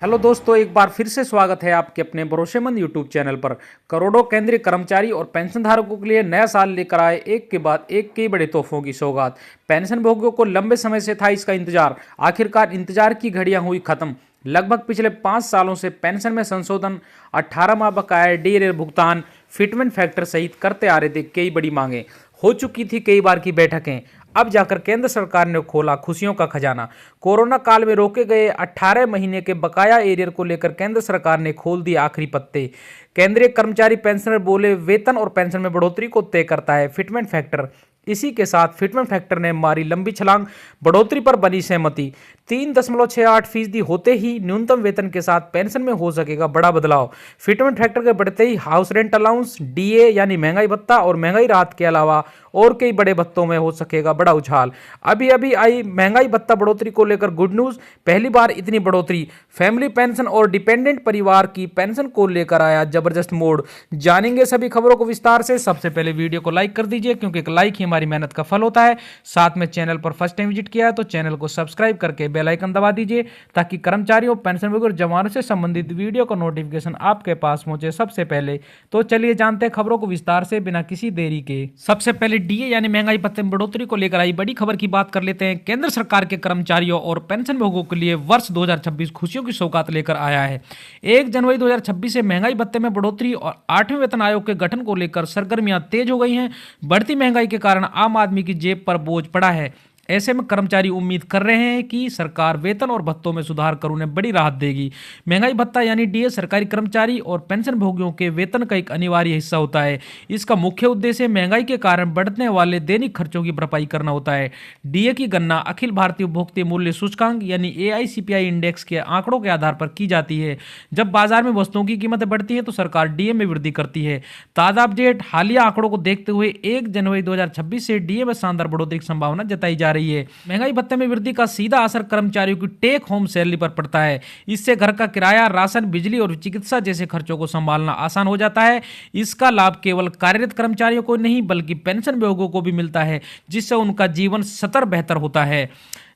Hello दोस्तों, एक बार फिर से स्वागत है आपके अपने भरोसेमंद यूट्यूब चैनल पर। करोड़ों केंद्रीय कर्मचारी और पेंशन धारकों के लिए नया साल लेकर आए एक के बाद एक कई बड़े तोहफों की सौगात। पेंशन भोगियों को लंबे समय से था इसका इंतजार। आखिरकार इंतजार की घड़ियां हुई खत्म। लगभग पिछले 5 सालों से पेंशन में संशोधन, 18 माह बकाया डी भुगतान, फिटमेंट फैक्टर सहित करते आ रहे थे कई बड़ी मांगे। हो चुकी थी कई बार की बैठकें। अब जाकर केंद्र सरकार ने खोला खुशियों का खजाना। कोरोना काल में रोके गए 18 महीने के बकाया एरियर को लेकर केंद्र सरकार ने खोल दिए आखिरी पत्ते। केंद्रीय कर्मचारी पेंशनर बोले, वेतन और पेंशन में बढ़ोतरी को तय करता है फिटमेंट फैक्टर। इसी के साथ फिटमेंट फैक्टर ने मारी लंबी छलांग। बढ़ोतरी पर बनी सहमति। 3.68% होते ही न्यूनतम वेतन के साथ पेंशन में हो सकेगा बड़ा बदलाव। फिटमेंट फैक्टर के बढ़ते ही हाउस रेंट अलाउंस, डीए यानी महंगाई भत्ता और महंगाई राहत के अलावा और कई बड़े भत्तों में हो सकेगा बड़ा उछाल। अभी अभी आई महंगाई भत्ता बढ़ोतरी को लेकर गुड न्यूज। पहली बार इतनी बढ़ोतरी। फैमिली पेंशन और डिपेंडेंट परिवार की पेंशन को लेकर आया जबरदस्त मोड़। जानेंगे सभी खबरों को विस्तार से। सबसे पहले वीडियो को लाइक कर दीजिए, क्योंकि एक लाइक ही हमारी मेहनत का फल होता है। साथ में चैनल पर फर्स्ट टाइम विजिट किया है तो चैनल को सब्सक्राइब करके बेल आइकन दबा दीजिए, ताकि कर्मचारियों, पेंशनभोगी और जवानों से संबंधित वीडियो का नोटिफिकेशन आपके पास पहुंचे सबसे पहले। तो चलिए जानते हैं खबरों को विस्तार से बिना किसी देरी के। सबसे पहले डीए यानी महंगाई भत्ते में बढ़ोतरी को लेकर आई बड़ी खबर की बात कर लेते हैं। केंद्र सरकार के कर्मचारियों और पेंशनभोगियों के लिए वर्ष 2026 खुशियों की सौगात लेकर आया है। 1 जनवरी 2026 से महंगाई भत्ते में बढ़ोतरी और 8वें वेतन आयोग के गठन को लेकर सरगर्मियां तेज हो गई हैं। बढ़ती महंगाई के कारण आम आदमी की जेब पर बोझ पड़ा है। ऐसे में कर्मचारी उम्मीद कर रहे हैं कि सरकार वेतन और भत्तों में सुधार कर उन्हें बड़ी राहत देगी। महंगाई भत्ता यानी डीए सरकारी कर्मचारी और पेंशन भोगियों के वेतन का एक अनिवार्य हिस्सा होता है। इसका मुख्य उद्देश्य महंगाई के कारण बढ़ने वाले दैनिक खर्चों की भरपाई करना होता है। डीए की गणना अखिल भारतीय उपभोक्ता मूल्य सूचकांक यानी AICPI इंडेक्स के आंकड़ों के आधार पर की जाती है। जब बाजार में वस्तुओं की कीमतें बढ़ती है तो सरकार डीए में वृद्धि करती है। ताजा अपडेट हालिया आंकड़ों को देखते हुए 1 जनवरी 2026 से डीए में शानदार बढ़ोतरी की संभावना जताई जा रही है। महंगाई भत्ते में वृद्धि का सीधा असर कर्मचारियों की टेक होम सैलरी पर पड़ता है। इससे घर का किराया, राशन, बिजली और चिकित्सा जैसे खर्चों को संभालना आसान हो जाता है। इसका लाभ केवल कार्यरत कर्मचारियों को नहीं बल्कि पेंशन भोगियों को भी मिलता है, जिससे उनका जीवन सतर बेहतर होता है।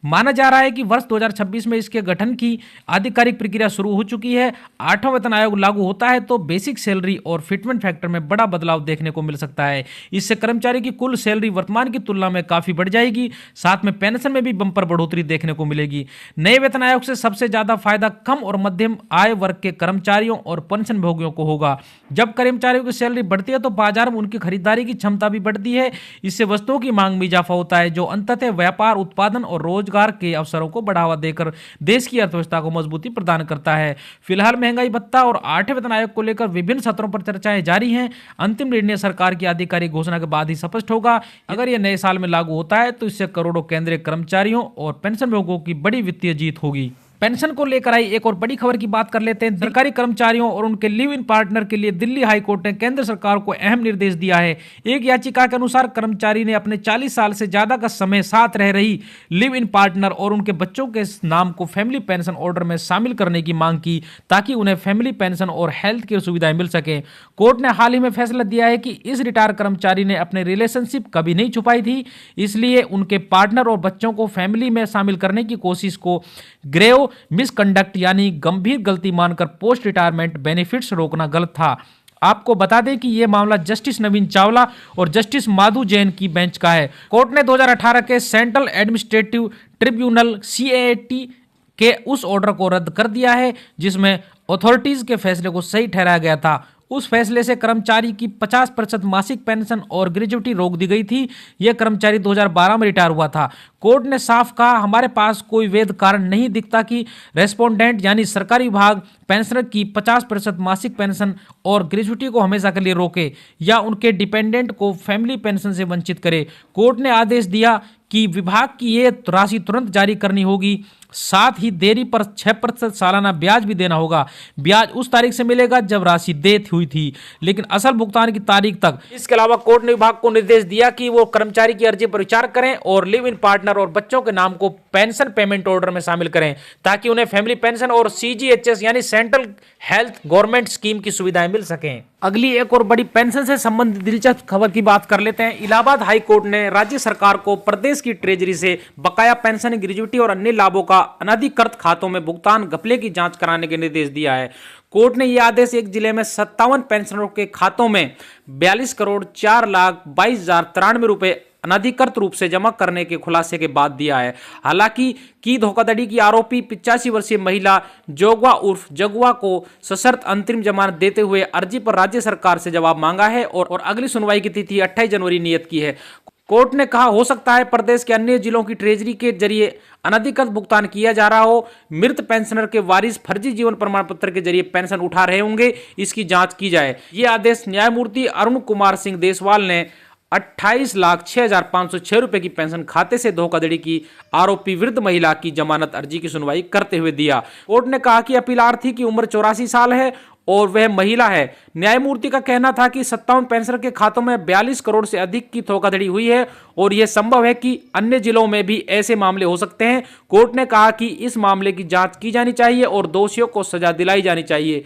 माना जा रहा है कि वर्ष 2026 में इसके गठन की आधिकारिक प्रक्रिया शुरू हो चुकी है। 8वां वेतन आयोग लागू होता है तो बेसिक सैलरी और फिटमेंट फैक्टर में बड़ा बदलाव देखने को मिल सकता है। इससे कर्मचारी की कुल सैलरी वर्तमान की तुलना में काफी बढ़ जाएगी। साथ में पेंशन में भी बंपर बढ़ोतरी देखने को मिलेगी। नए वेतन आयोग से सबसे ज्यादा फायदा कम और मध्यम आय वर्ग के कर्मचारियों और पेंशन भोगियों को होगा। जब कर्मचारियों की सैलरी बढ़ती है तो बाजार में उनकी खरीदारी की क्षमता भी बढ़ती है। इससे वस्तुओं की मांग में इजाफा होता है, जो अंततः व्यापार, उत्पादन और रोजगार के अवसरों को बढ़ावा देकर देश की अर्थव्यवस्था को मजबूती प्रदान करता है। फिलहाल महंगाई भत्ता और 8वें वेतन आयोग को लेकर विभिन्न सत्रों पर चर्चाएं जारी हैं। अंतिम निर्णय सरकार की आधिकारिक घोषणा के बाद ही स्पष्ट होगा। अगर यह नए साल में लागू होता है तो इससे करोड़ों केंद्रीय कर्मचारियों और पेंशनभोगियों की बड़ी वित्तीय जीत होगी। पेंशन को लेकर आई एक और बड़ी खबर की बात कर लेते हैं। सरकारी कर्मचारियों और उनके लिव इन पार्टनर के लिए दिल्ली हाई कोर्ट ने केंद्र सरकार को अहम निर्देश दिया है। एक याचिका के अनुसार कर्मचारी ने अपने 40 साल से ज्यादा का समय साथ रह रही लिव इन पार्टनर और उनके बच्चों के नाम को फैमिली पेंशन ऑर्डर में शामिल करने की मांग की, ताकि उन्हें फैमिली पेंशन और हेल्थ केयर सुविधाएं मिल सके। कोर्ट ने हाल ही में फैसला दिया है कि इस रिटायर कर्मचारी ने अपने रिलेशनशिप कभी नहीं छुपाई थी, इसलिए उनके पार्टनर और बच्चों को फैमिली में शामिल करने की कोशिश को ग्रेव मिसकंडक्ट यानी गंभीर गलती मानकर पोस्ट रिटायरमेंट बेनिफिट्स रोकना गलत था। आपको बता दें कि यह मामला जस्टिस नवीन चावला और जस्टिस माधु जैन की बेंच का है। कोर्ट ने 2018 के सेंट्रल एडमिनिस्ट्रेटिव ट्रिब्यूनल CAT के उस ऑर्डर को रद्द कर दिया है जिसमें अथॉरिटीज के फैसले को सही ठहराया गया था। उस फैसले से कर्मचारी की 50% मासिक पेंशन और ग्रेजुटी रोक दी गई थी। यह कर्मचारी 2012 में रिटायर हुआ था। कोर्ट ने साफ कहा, हमारे पास कोई वैध कारण नहीं दिखता कि रेस्पोंडेंट यानी सरकारी विभाग पेंशनर की 50% मासिक पेंशन और ग्रेजुटी को हमेशा के लिए रोके या उनके डिपेंडेंट को फैमिली पेंशन से वंचित करे। कोर्ट ने आदेश दिया कि विभाग की ये राशि तुरंत जारी करनी होगी। साथ ही देरी पर 6% सालाना ब्याज भी देना होगा। ब्याज उस तारीख से मिलेगा जब राशि देय हुई थी, लेकिन असल भुगतान की तारीख तक। इसके अलावा कोर्ट ने विभाग को निर्देश दिया कि वो कर्मचारी की अर्जी पर विचार करें और लिव इन पार्टनर और बच्चों के नाम को पेंशन पेमेंट ऑर्डर में शामिल करें, ताकि उन्हें फैमिली पेंशन और CGHS यानी सेंट्रल हेल्थ गवर्नमेंट स्कीम की सुविधाएं मिल सकें। अगली एक और बड़ी पेंशन से संबंधित दिलचस्प खबर की बात कर लेते हैं। इलाहाबाद हाई कोर्ट ने राज्य सरकार को प्रदेश की ट्रेजरी से बकाया पेंशन, ग्रेजुइटी और अन्य लाभों का अनधिकृत खातों में भुगतान घपले की जांच कराने के निर्देश दिया है। कोर्ट ने यह आदेश एक जिले में 57 पेंशनरों के खातों में 42,04,22,093 रुपए अनधिकृत रूप से जमा करने के खुलासे के बाद दिया है। हालांकि की धोखाधड़ी की आरोपी 85 वर्षीय महिला जोगवा उर्फ जगुआ को सशर्त अंतरिम जमानत देते हुए अर्जी पर राज्य सरकार से जवाब मांगा है और अगली सुनवाई की तिथि 28 जनवरी नियत की है। कोर्ट ने कहा हो सकता है प्रदेश के अन्य जिलों की ट्रेजरी के जरिए अनधिकृत भुगतान किया जा रहा हो। मृत पेंशनर के वारिस फर्जी जीवन प्रमाण पत्र के जरिए पेंशन उठा रहे होंगे, इसकी जांच की जाए। ये आदेश न्यायमूर्ति अरुण कुमार सिंह देसवाल ने 28,06,506 रुपए की पेंशन खाते से धोखाधड़ी की आरोपी वृद्ध महिला की जमानत अर्जी की सुनवाई करते हुए दिया। कोर्ट ने कहा कि अपीलार्थी की उम्र 84 साल है और वह महिला है। न्यायमूर्ति का कहना था कि 57 पेंशनर के खातों में 42 करोड़ से अधिक की धोखाधड़ी हुई है और यह संभव है कि अन्य जिलों में भी ऐसे मामले हो सकते हैं। कोर्ट ने कहा कि इस मामले की जांच की जानी चाहिए और दोषियों को सजा दिलाई जानी चाहिए।